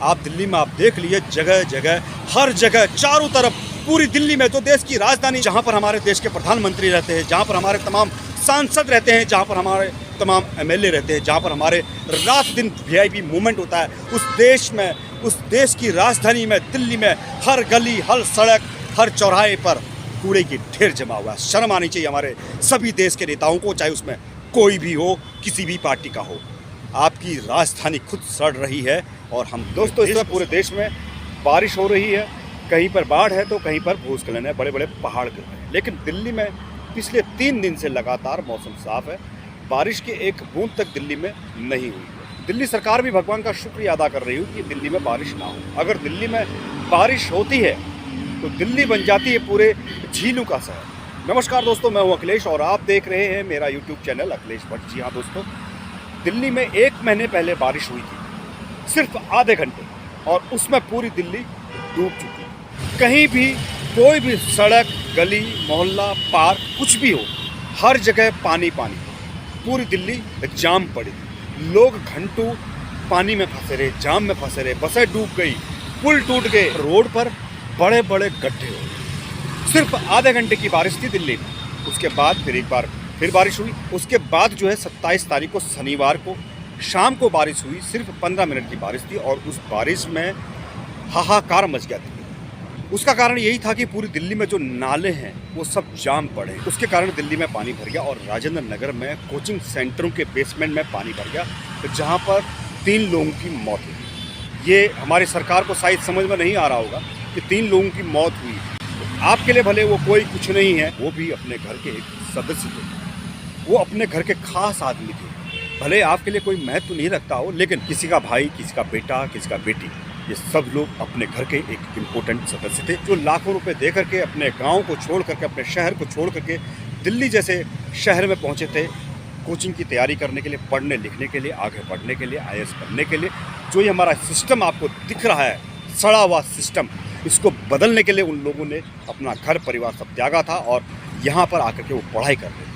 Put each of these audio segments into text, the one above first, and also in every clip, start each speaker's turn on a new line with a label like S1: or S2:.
S1: आप दिल्ली में आप देख लीजिए, जगह जगह हर जगह चारों तरफ पूरी दिल्ली में, जो देश की राजधानी, जहाँ पर हमारे देश के प्रधानमंत्री रहते हैं, जहाँ पर हमारे तमाम सांसद रहते हैं, जहाँ पर हमारे तमाम एमएलए रहते हैं, जहाँ पर हमारे रात दिन वीआईपी मूवमेंट होता है, उस देश में, उस देश की राजधानी में, दिल्ली में हर गली, हर सड़क, हर चौराहे पर कूड़े की ढेर जमा हुआ है। शर्म आनी चाहिए हमारे सभी देश के नेताओं को, चाहे उसमें कोई भी हो, किसी भी पार्टी का हो। आपकी राजधानी खुद सड़ रही है। और हम दोस्तों, इस समय पूरे देश में बारिश हो रही है, कहीं पर बाढ़ है तो कहीं पर भूस्खलन है, बड़े बड़े पहाड़ गिर रहे हैं। लेकिन दिल्ली में पिछले 3 दिन से लगातार मौसम साफ है, बारिश की एक बूंद तक दिल्ली में नहीं हुई। दिल्ली सरकार भी भगवान का शुक्रिया अदा कर रही हूँ कि दिल्ली में बारिश ना हो। अगर दिल्ली में बारिश होती है तो दिल्ली बन जाती है पूरे झीलों का शहर। नमस्कार दोस्तों, मैं हूँ अखिलेश और आप देख रहे हैं मेरा यूट्यूब चैनल अखिलेश भट्ट। जी हाँ दोस्तों, दिल्ली में 1 महीने पहले बारिश हुई थी, सिर्फ आधे घंटे, और उसमें पूरी दिल्ली डूब चुकी है। कहीं भी कोई भी सड़क, गली, मोहल्ला, पार्क, कुछ भी हो, हर जगह पानी पानी। पूरी दिल्ली जाम पड़ी, लोग घंटों पानी में फंसे रहे, जाम में फंसे रहे, बसें डूब गई, पुल टूट गए, रोड पर बड़े बड़े गड्ढे हो। सिर्फ आधे घंटे की बारिश थी दिल्ली में। उसके बाद फिर एक बार फिर बारिश हुई। उसके बाद जो है 27 तारीख को शनिवार को शाम को बारिश हुई, सिर्फ 15 मिनट की बारिश थी, और उस बारिश में हाहाकार मच गया दिल्ली। उसका कारण यही था कि पूरी दिल्ली में जो नाले हैं वो सब जाम पड़े। उसके कारण दिल्ली में पानी भर गया और राजेंद्र नगर में कोचिंग सेंटरों के बेसमेंट में पानी भर गया, जहाँ पर 3 लोगों की मौत हुई। ये हमारी सरकार को शायद समझ में नहीं आ रहा होगा कि 3 लोगों की मौत हुई। आपके लिए भले वो कोई कुछ नहीं है, वो भी अपने घर के एक सदस्य थे, वो अपने घर के खास आदमी थे। भले आपके लिए कोई महत्व नहीं रखता हो, लेकिन किसी का भाई, किसी का बेटा, किसी का बेटी, ये सब लोग अपने घर के एक इम्पोर्टेंट सदस्य थे, जो लाखों रुपए दे करके अपने गांव को छोड़ करके, अपने शहर को छोड़ करके दिल्ली जैसे शहर में पहुंचे थे कोचिंग की तैयारी करने के लिए, पढ़ने लिखने के लिए, आगे बढ़ने के लिए, आईएएस बनने के लिए। जो ये हमारा सिस्टम आपको दिख रहा है, सड़ा हुआ सिस्टम, इसको बदलने के लिए उन लोगों ने अपना घर परिवार सब त्यागा था और यहाँ पर आकर के वो पढ़ाई कर रहे थे।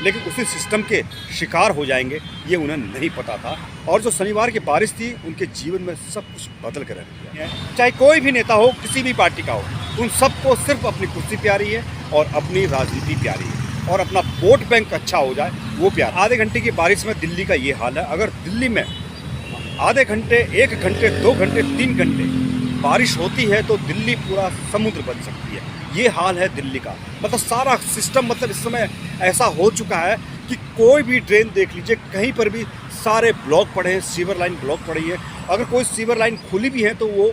S1: लेकिन उसी सिस्टम के शिकार हो जाएंगे ये उन्हें नहीं पता था। और जो शनिवार की बारिश थी, उनके जीवन में सब कुछ बदल कर रख दिया। चाहे कोई भी नेता हो, किसी भी पार्टी का हो, उन सबको सिर्फ अपनी कुर्सी प्यारी है और अपनी राजनीति प्यारी है, और अपना वोट बैंक अच्छा हो जाए वो प्यार। आधे घंटे की बारिश में दिल्ली का ये हाल है। अगर दिल्ली में आधे घंटे, 1 घंटे, 2 घंटे, 3 घंटे बारिश होती है तो दिल्ली पूरा समुद्र बन सकती है। ये हाल है दिल्ली का। मतलब सारा सिस्टम, मतलब इस समय ऐसा हो चुका है कि कोई भी ड्रेन देख लीजिए, कहीं पर भी सारे ब्लॉक पड़े हैं, सीवर लाइन ब्लॉक पड़ी है। अगर कोई सीवर लाइन खुली भी है तो वो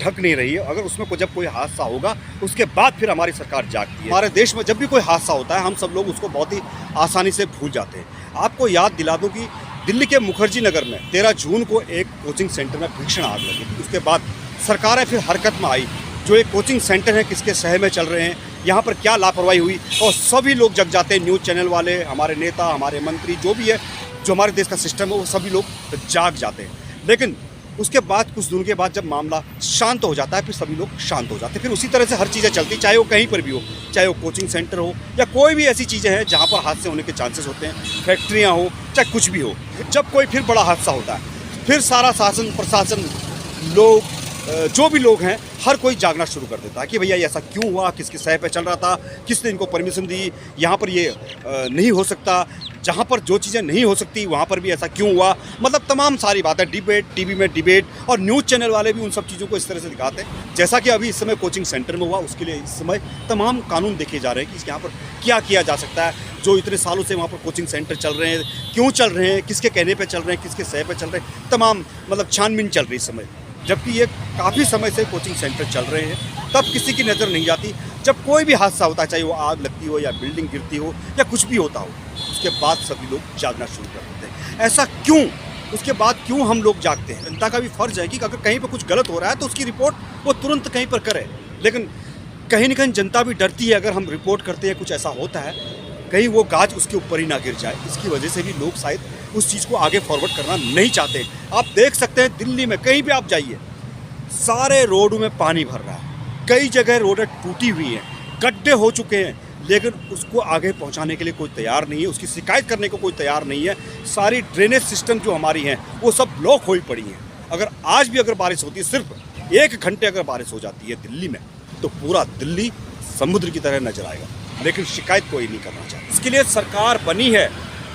S1: ढक नहीं रही है। अगर उसमें जब कोई हादसा होगा, उसके बाद फिर हमारी सरकार जागती है। हमारे देश में जब भी कोई हादसा होता है, हम सब लोग उसको बहुत ही आसानी से भूल जाते हैं। आपको याद दिला दूँ कि दिल्ली के मुखर्जी नगर में 13 जून को एक कोचिंग सेंटर में भीषण आग लगी थी। उसके बाद सरकारें फिर हरकत में आई। जो एक कोचिंग सेंटर है, किसके शहर में चल रहे हैं, यहाँ पर क्या लापरवाही हुई, और सभी लोग जग जाते हैं। न्यूज़ चैनल वाले, हमारे नेता, हमारे मंत्री, जो भी है, जो हमारे देश का सिस्टम है, वो सभी लोग जाग जाते हैं। लेकिन उसके बाद कुछ दिनों के बाद जब मामला शांत हो जाता है, फिर सभी लोग शांत हो जाते हैं। फिर उसी तरह से हर चीज़ें चलती, चाहे वो कहीं पर भी हो, चाहे वो कोचिंग सेंटर हो या कोई भी ऐसी चीज़ें हैं जहाँ पर हादसे होने के चांसेस होते हैं, फैक्ट्रियाँ हो, चाहे कुछ भी हो। जब कोई फिर बड़ा हादसा होता है, फिर सारा शासन, प्रशासन, लोग, जो भी लोग हैं, हर कोई जागना शुरू कर देता है कि भैया ऐसा क्यों हुआ, किसके शहर पे चल रहा था, किसने इनको परमिशन दी, यहाँ पर ये नहीं हो सकता, जहाँ पर जो चीज़ें नहीं हो सकती वहाँ पर भी ऐसा क्यों हुआ। मतलब तमाम सारी बातें, डिबेट, टीवी में डिबेट, और न्यूज़ चैनल वाले भी उन सब चीज़ों को इस तरह से दिखाते हैं जैसा कि अभी इस समय कोचिंग सेंटर में हुआ। उसके लिए इस समय तमाम कानून देखे जा रहे हैं कि यहाँ पर क्या किया जा सकता है। जो इतने सालों से वहाँ पर कोचिंग सेंटर चल रहे हैं, क्यों चल रहे हैं, किसके कहने पर चल रहे हैं, किसके शहर पर चल रहे हैं, तमाम मतलब छानबीन चल रही इस समय। जबकि ये काफ़ी समय से कोचिंग सेंटर चल रहे हैं, तब किसी की नज़र नहीं जाती। जब कोई भी हादसा होता है, चाहे वो आग लगती हो या बिल्डिंग गिरती हो या कुछ भी होता हो, उसके बाद सभी लोग जागना शुरू कर देते हैं। ऐसा क्यों? उसके बाद क्यों हम लोग जागते हैं? जनता का भी फ़र्ज़ है कि अगर कहीं पर कुछ गलत हो रहा है तो उसकी रिपोर्ट वो तुरंत कहीं पर करे। लेकिन कहीं ना कहीं जनता भी डरती है, अगर हम रिपोर्ट करते हैं, कुछ ऐसा होता है, कहीं वो गाज उसके ऊपर ही ना गिर जाए। इसकी वजह से भी लोग शायद उस चीज़ को आगे फॉरवर्ड करना नहीं चाहते। आप देख सकते हैं दिल्ली में कहीं भी आप जाइए, सारे रोडों में पानी भर रहा है, कई जगह रोडें टूटी हुई हैं, गड्ढे हो चुके हैं, लेकिन उसको आगे पहुंचाने के लिए कोई तैयार नहीं है, उसकी शिकायत करने को कोई तैयार नहीं है। सारी ड्रेनेज सिस्टम जो हमारी हैं वो सब ब्लॉक हुई पड़ी हैं। अगर आज भी अगर बारिश होती है, सिर्फ 1 घंटे अगर बारिश हो जाती है दिल्ली में, तो पूरा दिल्ली समुद्र की तरह नजर आएगा। लेकिन शिकायत कोई नहीं करना चाहता। इसके लिए सरकार बनी है।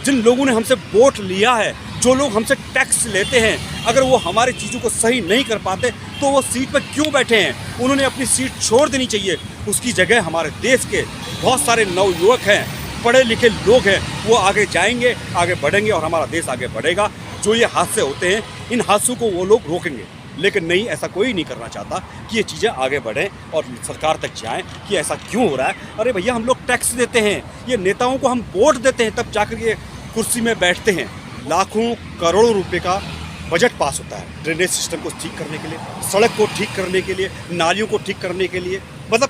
S1: जिन लोगों ने हमसे वोट लिया है, जो लोग हमसे टैक्स लेते हैं, अगर वो हमारी चीज़ों को सही नहीं कर पाते तो वो सीट पर क्यों बैठे हैं? उन्होंने अपनी सीट छोड़ देनी चाहिए। उसकी जगह हमारे देश के बहुत सारे नवयुवक हैं, पढ़े लिखे लोग हैं, वो आगे जाएंगे, आगे बढ़ेंगे और हमारा देश आगे बढ़ेगा। जो ये हादसे होते हैं, इन हादसों को वो लोग रोकेंगे। लेकिन नहीं, ऐसा कोई नहीं करना चाहता कि ये चीज़ें आगे बढ़ें और सरकार तक जाएं कि ऐसा क्यों हो रहा है। अरे भैया, हम लोग टैक्स देते हैं, ये नेताओं को हम वोट देते हैं, तब जाकर ये कुर्सी में बैठते हैं। लाखों करोड़ों रुपए का बजट पास होता है ड्रेनेज सिस्टम को ठीक करने के लिए, सड़क को ठीक करने के लिए, नालियों को ठीक करने के लिए, मतलब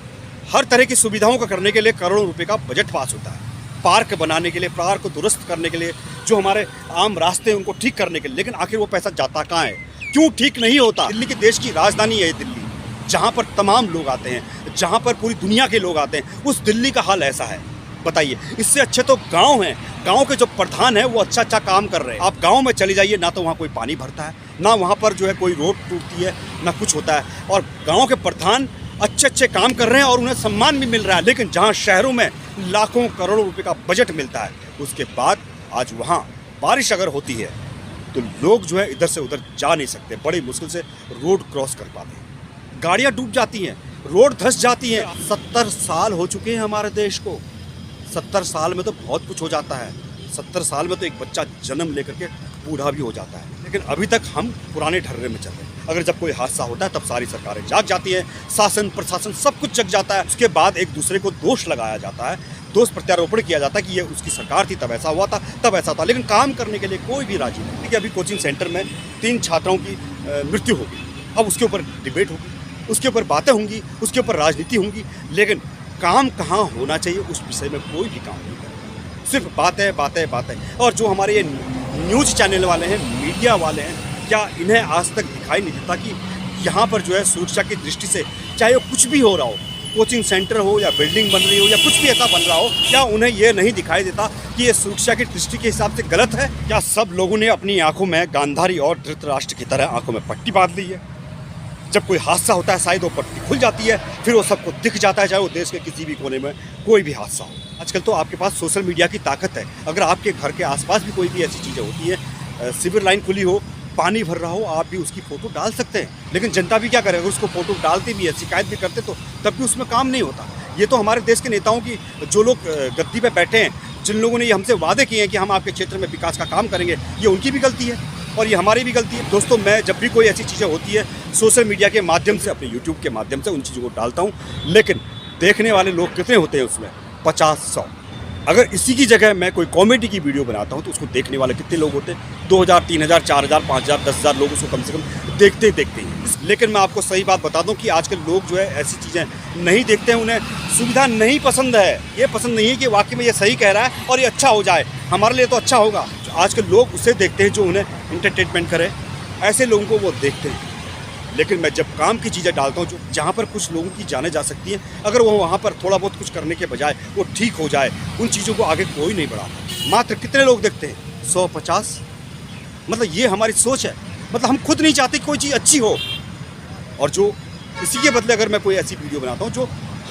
S1: हर तरह की सुविधाओं का करने के लिए करोड़ों रुपए का बजट पास होता है। पार्क बनाने के लिए, पार्क को दुरुस्त करने के लिए, जो हमारे आम रास्ते हैं उनको ठीक करने के लिए। लेकिन आखिर वो पैसा जाता कहाँ है? क्यों ठीक नहीं होता? दिल्ली के देश की राजधानी है दिल्ली, जहाँ पर तमाम लोग आते हैं, जहाँ पर पूरी दुनिया के लोग आते हैं। उस दिल्ली का हाल ऐसा है, बताइए। इससे अच्छे तो गांव हैं। गांव के जो प्रधान हैं वो अच्छा काम कर रहे हैं। आप गांव में चले जाइए, ना तो वहाँ कोई पानी भरता है, ना वहाँ पर जो है कोई रोड टूटती है, ना कुछ होता है। और गांव के प्रधान अच्छे काम कर रहे हैं और उन्हें सम्मान भी मिल रहा है। लेकिन जहाँ शहरों में लाखों करोड़ों रुपए का बजट मिलता है, उसके बाद आज वहाँ बारिश अगर होती है तो लोग जो है इधर से उधर जा नहीं सकते, बड़ी मुश्किल से रोड क्रॉस कर पाते हैं। गाड़ियाँ डूब जाती हैं, रोड धंस जाती हैं। 70 साल हो चुके हैं हमारे देश को। 70 साल में तो बहुत कुछ हो जाता है। 70 साल में तो एक बच्चा जन्म लेकर के बूढ़ा भी हो जाता है। लेकिन अभी तक हम पुराने ढर्रे में चल रहे हैं। अगर जब कोई हादसा होता है तब सारी सरकारें जाग जाती हैं, शासन प्रशासन सब कुछ जग जाता है। उसके बाद एक दूसरे को दोष लगाया जाता है, दोष प्रत्यारोपण किया जाता है कि ये उसकी सरकार थी तब ऐसा हुआ था, तब ऐसा था। लेकिन काम करने के लिए कोई भी राजी नहीं। देखिए, अभी कोचिंग सेंटर में 3 छात्राओं की मृत्यु होगी। अब उसके ऊपर डिबेट होगी, उसके ऊपर बातें होंगी, उसके ऊपर राजनीति होंगी। लेकिन काम कहाँ होना चाहिए उस विषय में कोई भी काम नहीं करेगा। सिर्फ बातें। और जो हमारे ये न्यूज़ चैनल वाले हैं, मीडिया वाले हैं, क्या इन्हें आज तक दिखाई नहीं देता कि यहाँ पर जो है सुरक्षा की दृष्टि से, चाहे वो कुछ भी हो रहा हो, कोचिंग सेंटर हो या बिल्डिंग बन रही हो या कुछ भी ऐसा बन रहा हो, क्या उन्हें ये नहीं दिखाई देता कि ये सुरक्षा की दृष्टि के हिसाब से गलत है? क्या सब लोगों ने अपनी आंखों में गांधारी और धृतराष्ट्र की तरह आंखों में पट्टी बांध ली है? जब कोई हादसा होता है शायद वो पट्टी खुल जाती है, फिर वो सबको दिख जाता है, चाहे वो देश के किसी भी कोने में कोई भी हादसा हो। आजकल तो आपके पास सोशल मीडिया की ताकत है। अगर आपके घर के आसपास भी कोई भी ऐसी चीज़ें होती है, सीवर लाइन खुली हो, पानी भर रहा हो, आप भी उसकी फ़ोटो डाल सकते हैं। लेकिन जनता भी क्या करे? अगर उसको फ़ोटो डालते भी है, शिकायत भी करते, तो तब भी उसमें काम नहीं होता। ये तो हमारे देश के नेताओं की, जो लोग गद्दी पे बैठे हैं, जिन लोगों ने ये हमसे वादे किए हैं कि हम आपके क्षेत्र में विकास का काम करेंगे, ये उनकी भी गलती है और ये हमारी भी गलती है। दोस्तों, मैं जब भी कोई ऐसी चीज़ें होती है सोशल मीडिया के माध्यम से, अपने यूट्यूब के माध्यम से उन चीज़ों को डालता हूँ। लेकिन देखने वाले लोग कितने होते हैं उसमें? 50-100। अगर इसी की जगह मैं कोई कॉमेडी की वीडियो बनाता हूँ तो उसको देखने वाले कितने लोग होते हैं? 2000, 3000, 4000, 5000, 10,000 लोग उसको कम से कम देखते ही हैं। लेकिन मैं आपको सही बात बता दूं कि आजकल लोग जो है ऐसी चीज़ें नहीं देखते हैं, उन्हें सुविधा नहीं पसंद है। ये पसंद नहीं है कि वाकई में ये सही कह रहा है और ये अच्छा हो जाए, हमारे लिए तो अच्छा होगा। आजकल लोग उसे देखते हैं जो उन्हें इंटरटेनमेंट करे, ऐसे लोगों को वो देखते हैं। लेकिन मैं जब काम की चीज़ें डालता हूँ जो जहाँ पर कुछ लोगों की जाने जा सकती हैं, अगर वो वहाँ पर थोड़ा बहुत कुछ करने के बजाय वो ठीक हो जाए, उन चीज़ों को आगे कोई नहीं बढ़ाता। मात्र कितने लोग देखते हैं? 100-50। मतलब ये हमारी सोच है। मतलब हम खुद नहीं चाहते कि कोई चीज़ अच्छी हो, और जो इसी के बदले अगर मैं कोई ऐसी वीडियो बनाता हूँ जो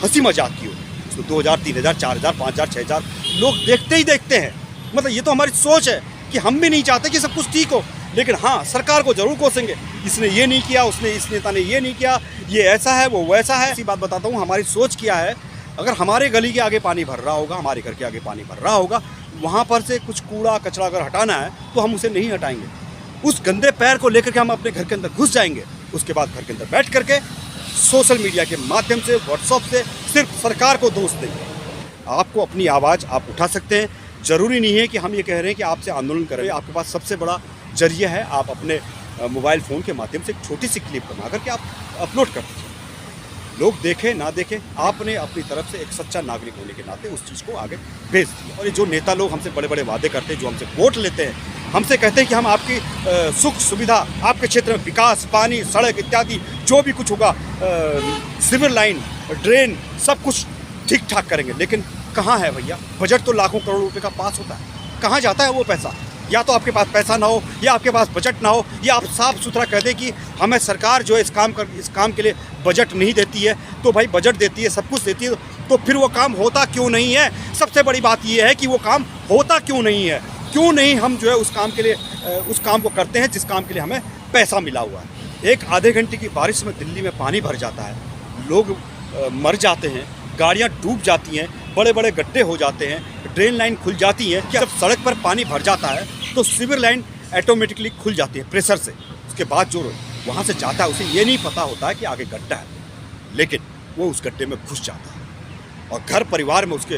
S1: हंसी मजाक की हो, उसको 2000, 3000, 4000, 5000, 6000 लोग देखते ही देखते हैं। मतलब ये तो हमारी सोच है कि हम भी नहीं चाहते कि सब कुछ ठीक हो। लेकिन हाँ, सरकार को जरूर कोसेंगे, इसने ये नहीं किया, उसने, इस नेता ने ये नहीं किया, ये ऐसा है, वो वैसा है। ऐसी बात बताता हूँ, हमारी सोच क्या है। अगर हमारे गली के आगे पानी भर रहा होगा, हमारे घर के आगे पानी भर रहा होगा, वहाँ पर से कुछ कूड़ा कचरा अगर हटाना है तो हम उसे नहीं हटाएंगे। उस गंदे पैर को लेकर के हम अपने घर के अंदर घुस जाएंगे। उसके बाद घर के अंदर बैठ करके सोशल मीडिया के माध्यम से, व्हाट्सएप से सिर्फ सरकार को दोष देंगे। आपको अपनी आवाज़ आप उठा सकते हैं। ज़रूरी नहीं है कि हम ये कह रहे हैं कि आपसे आंदोलन करें। आपके पास सबसे बड़ा जरिया है, आप अपने मोबाइल फ़ोन के माध्यम से एक छोटी सी क्लिप बना करके आप अपलोड कर दीजिए। लोग देखें ना देखें, आपने अपनी तरफ से एक सच्चा नागरिक होने के नाते उस चीज़ को आगे भेज दिया। और ये जो नेता लोग हमसे बड़े बड़े वादे करते हैं, जो हमसे वोट लेते हैं, हमसे कहते हैं कि हम आपकी सुख सुविधा, आपके क्षेत्र में विकास, पानी, सड़क इत्यादि जो भी कुछ होगा, सिविल लाइन, ड्रेन, सब कुछ ठीक ठाक करेंगे। लेकिन कहाँ है भैया? बजट तो लाखों करोड़ रुपए का पास होता है, कहाँ जाता है वो पैसा? या तो आपके पास पैसा ना हो, या आपके पास बजट ना हो, या आप साफ सुथरा कह दें कि हमें सरकार जो है इस काम के लिए बजट नहीं देती है। तो भाई बजट देती है, सब कुछ देती है, तो फिर वो काम होता क्यों नहीं है? सबसे बड़ी बात ये है कि वो काम होता क्यों नहीं है, क्यों नहीं हम जो है उस काम के लिए उस काम को करते हैं जिस काम के लिए हमें पैसा मिला हुआ है। एक आधे घंटे की बारिश में दिल्ली में पानी भर जाता है, लोग मर जाते हैं, गाड़ियाँ डूब जाती हैं, बड़े बड़े गड्ढे हो जाते हैं, ड्रेन लाइन खुल जाती है। जब सड़क पर पानी भर जाता है तो सीवर लाइन ऑटोमेटिकली खुल जाती है प्रेशर से। उसके बाद जो वहाँ से जाता है उसे ये नहीं पता होता है कि आगे गड्ढा है, लेकिन वो उस गड्ढे में घुस जाता है और घर परिवार में उसके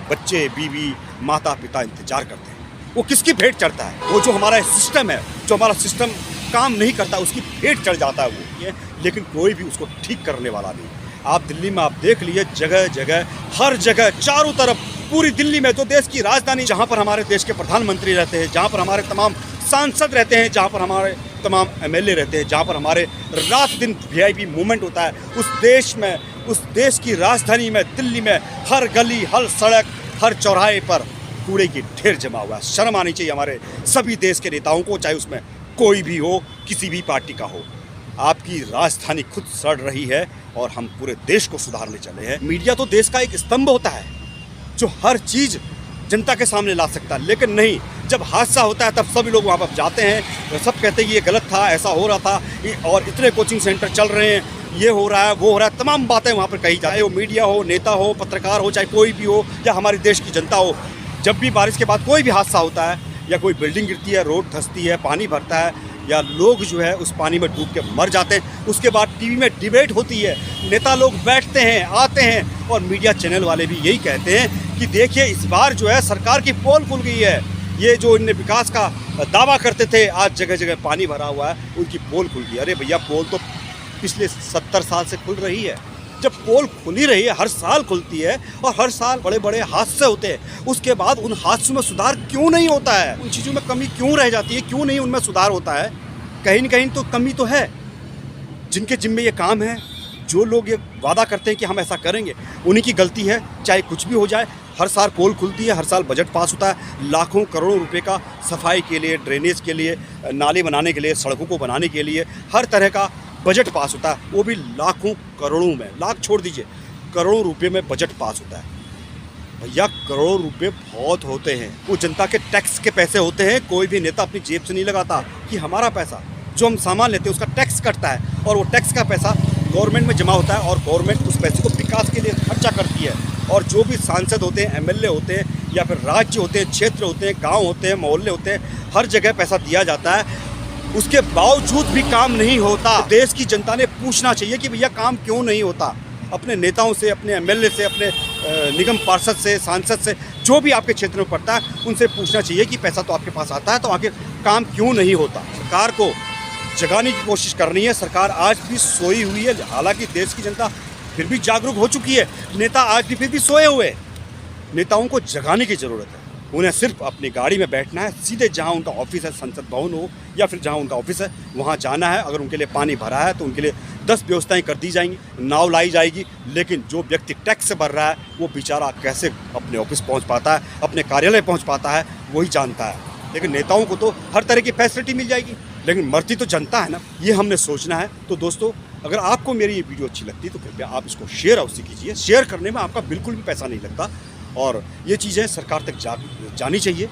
S1: बच्चे, बीवी, माता पिता इंतजार करते हैं। वो किसकी भेंट चढ़ता है? वो जो हमारा सिस्टम है, जो हमारा सिस्टम काम नहीं करता, उसकी भेंट चढ़ जाता है वो, लेकिन कोई भी उसको ठीक करने वाला नहीं। आप दिल्ली में आप देख लीजिए, जगह जगह, हर जगह, चारों तरफ, पूरी दिल्ली में, जो देश की राजधानी, जहाँ पर हमारे देश के प्रधानमंत्री रहते हैं, जहाँ पर हमारे तमाम सांसद रहते हैं, जहाँ पर हमारे तमाम एमएलए रहते हैं, जहाँ पर हमारे रात दिन वीआईपी मूवमेंट होता है, उस देश में, उस देश की राजधानी में, दिल्ली में, हर गली, हर सड़क, हर चौराहे पर कूड़े की ढेर जमा हुआ है। शर्म आनी चाहिए हमारे सभी देश के नेताओं को, चाहे उसमें कोई भी हो, किसी भी पार्टी का हो। आपकी राजधानी खुद सड़ रही है और हम पूरे देश को सुधारने चले हैं। मीडिया तो देश का एक स्तंभ होता है जो हर चीज़ जनता के सामने ला सकता है, लेकिन नहीं, जब हादसा होता है तब सभी लोग वहाँ पर जाते हैं, सब कहते हैं ये गलत था, ऐसा हो रहा था, और इतने कोचिंग सेंटर चल रहे हैं, ये हो रहा है, वो हो रहा है, तमाम बातें वहाँ पर कही जाए। वो मीडिया हो, नेता हो, पत्रकार हो, चाहे कोई भी हो, या हमारे देश की जनता हो, जब भी बारिश के बाद कोई भी हादसा होता है, या कोई बिल्डिंग गिरती है, रोड धंसती है, पानी भरता है, या लोग जो है उस पानी में डूब के मर जाते हैं, उसके बाद टीवी में डिबेट होती है, नेता लोग बैठते हैं, आते हैं, और मीडिया चैनल वाले भी यही कहते हैं कि देखिए इस बार जो है सरकार की पोल खुल गई है। ये जो इनने विकास का दावा करते थे, आज जगह जगह पानी भरा हुआ है, उनकी पोल खुल गई। अरे भैया, पोल तो पिछले 70 साल से खुल रही है। जब पोल खुली रही है, हर साल खुलती है, और हर साल बड़े बड़े हादसे होते हैं, उसके बाद उन हादसों में सुधार क्यों नहीं होता है? उन चीज़ों में कमी क्यों रह जाती है? क्यों नहीं उनमें सुधार होता है? कहीं न कहीं तो कमी तो है। जिनके जिम्मे ये काम है, जो लोग ये वादा करते हैं कि हम ऐसा करेंगे, उन्हीं की गलती है, चाहे कुछ भी हो जाए। हर साल पोल खुलती है, हर साल बजट पास होता है, लाखों करोड़ों रुपए का सफाई के लिए, ड्रेनेज के लिए, नाले बनाने के लिए, सड़कों को बनाने के लिए, हर तरह का बजट पास होता है, वो भी लाखों करोड़ों में, लाख छोड़ दीजिए, करोड़ों रुपए में बजट पास होता है। भैया, करोड़ों रुपए बहुत होते हैं, वो जनता के टैक्स के पैसे होते हैं। कोई भी नेता अपनी जेब से नहीं लगाता कि हमारा पैसा, जो हम सामान लेते हैं उसका टैक्स कटता है, और वो टैक्स का पैसा गवर्नमेंट में जमा होता है, और गवर्नमेंट उस पैसे को विकास के लिए खर्चा करती है। और जो भी सांसद होते हैं, एमएलए होते हैं, या फिर राज्य होते हैं, क्षेत्र होते हैं, गाँव होते हैं, मोहल्ले होते हैं, हर जगह पैसा दिया जाता है, उसके बावजूद भी काम नहीं होता। देश की जनता ने पूछना चाहिए कि भैया काम क्यों नहीं होता। अपने नेताओं से, अपने एमएलए से, अपने निगम पार्षद से, सांसद से, जो भी आपके क्षेत्र में पड़ता है, उनसे पूछना चाहिए कि पैसा तो आपके पास आता है, तो आखिर काम क्यों नहीं होता। सरकार को जगाने की कोशिश करनी है। सरकार आज भी सोई हुई है, हालांकि देश की जनता फिर भी जागरूक हो चुकी है, नेता आज भी फिर भी सोए हुए। नेताओं को जगाने की ज़रूरत है। उन्हें सिर्फ अपनी गाड़ी में बैठना है, सीधे जहां उनका ऑफिस है, संसद भवन हो या फिर जहां उनका ऑफिस है, वहां जाना है। अगर उनके लिए पानी भरा है तो उनके लिए 10 व्यवस्थाएं कर दी जाएंगी, नाव लाई जाएगी, लेकिन जो व्यक्ति टैक्स से भर रहा है वो बेचारा कैसे अपने ऑफिस पहुंच पाता है, अपने कार्यालय पहुंच पाता है, वही जानता है। लेकिन नेताओं को तो हर तरह की फैसिलिटी मिल जाएगी, लेकिन मरती तो जनता है ना, ये हमने सोचना है। तो दोस्तों, अगर आपको मेरी ये वीडियो अच्छी लगती है तो कृपया आप इसको शेयर अवश्य कीजिए। शेयर करने में आपका बिल्कुल भी पैसा नहीं लगता, और ये चीज़ें सरकार तक जानी चाहिए,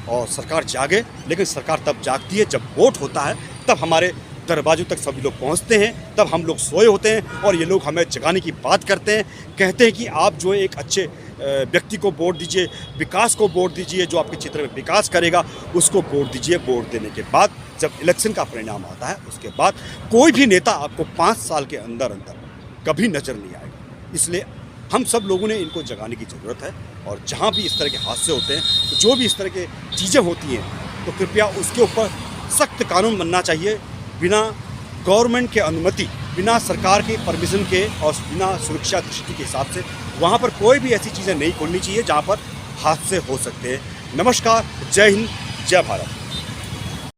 S1: और सरकार जागे। लेकिन सरकार तब जागती है जब वोट होता है, तब हमारे दरवाजों तक सभी लोग पहुंचते हैं, तब हम लोग सोए होते हैं, और ये लोग हमें जगाने की बात करते हैं, कहते हैं कि आप जो है एक अच्छे व्यक्ति को वोट दीजिए, विकास को वोट दीजिए, जो आपके क्षेत्र में विकास करेगा उसको वोट दीजिए। वोट देने के बाद जब इलेक्शन का परिणाम आता है, उसके बाद कोई भी नेता आपको 5 साल के अंदर कभी नज़र नहीं आएगा। इसलिए हम सब लोगों ने इनको जगाने की ज़रूरत है, और जहाँ भी इस तरह के हादसे होते हैं, जो भी इस तरह के चीज़ें होती हैं, तो कृपया उसके ऊपर सख्त कानून बनना चाहिए, बिना गवर्नमेंट के अनुमति, बिना सरकार के परमिशन के, और बिना सुरक्षा दृष्टि के हिसाब से वहाँ पर कोई भी ऐसी चीज़ें नहीं खोलनी चाहिए जहाँ पर हादसे हो सकते हैं। नमस्कार, जय हिंद, जय भारत।